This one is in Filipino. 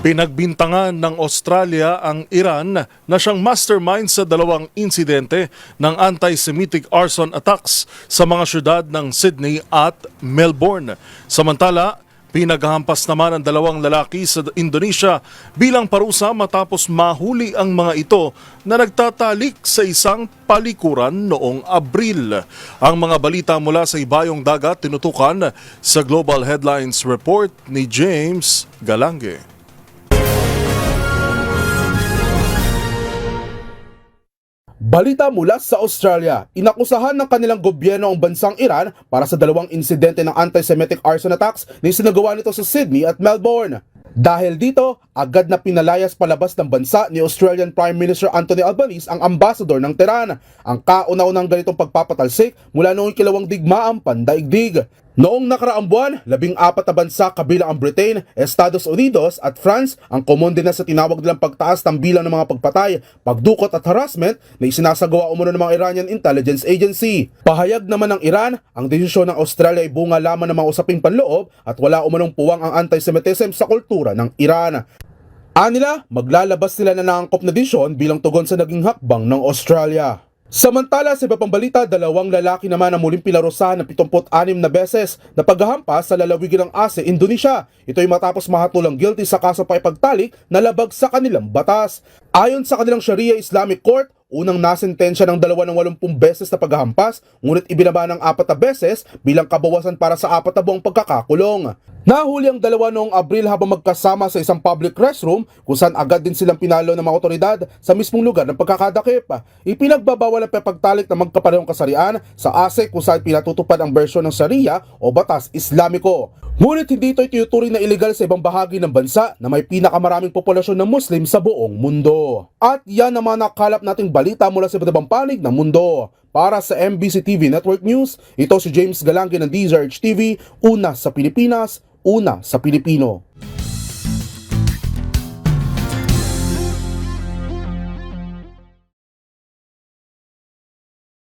Pinagbintangan ng Australia ang Iran na siyang mastermind sa dalawang insidente ng anti-Semitic arson attacks sa mga syudad ng Sydney at Melbourne. Samantala, pinaghampas naman ang dalawang lalaki sa Indonesia bilang parusa matapos mahuli ang mga ito na nagtatalik sa isang palikuran noong Abril. Ang mga balita mula sa ibayong dagat tinutukan sa Global Headlines Report ni James Galange. Balita mula sa Australia, inakusahan ng kanilang gobyerno ang bansang Iran para sa dalawang insidente ng anti-Semitic arson attacks na isinagawa nito sa Sydney at Melbourne. Dahil dito, agad na pinalayas palabas ng bansa ni Australian Prime Minister Anthony Albanese ang ambassador ng Tehran, ang kauna-unang ganitong pagpapatalsik mula noong ikalawang digmaang pandaigdig. Noong nakaraang buwan, 14 na bansa kabilang ang Britain, Estados Unidos at France ang kumonde na sa tinawag nilang pagtaas ng bilang ng mga pagpatay, pagdukot at harassment na isinasagawa umano ng mga Iranian Intelligence Agency. Pahayag naman ng Iran, ang desisyon ng Australia ay bunga lamang ng mga usaping panloob at wala umanong puwang ang anti-Semitism sa kultura ng Iran. Anila, maglalabas sila na naangkop na desisyon bilang tugon sa naging hakbang ng Australia. Samantala sa iba pang balita, dalawang lalaki naman ang muling pinarusahan ng 76 na beses na paghahampas sa lalawigan ng Aceh, Indonesia. Ito ay matapos mahatulang guilty sa kaso paipagtalik na labag sa kanilang batas. Ayon sa kanilang Sharia Islamic Court, unang nasentensya ng 80 beses na paghahampas, ngunit ibinaba ng 4 na beses bilang kabawasan para sa 4 na buwang pagkakakulong. Nahuli ang dalawa noong Abril habang magkasama sa isang public restroom kung saan agad din silang pinalo ng mga otoridad sa mismong lugar ng pagkakadakip. Ipinagbabawal ang pagtalik ng magkaparehong kasarian sa Aceh kung saan pinatutupad ang bersyon ng Sharia o batas Islamiko. Ngunit hindi ito itinuturing na illegal sa ibang bahagi ng bansa na may pinakamaraming populasyon ng Muslim sa buong mundo. At yan naman nakalap nating balita mula sa iba't ibang panig ng mundo. Para sa MBC TV Network News, ito si James Galange ng DZRH TV, una sa Pilipinas, una sa Pilipino.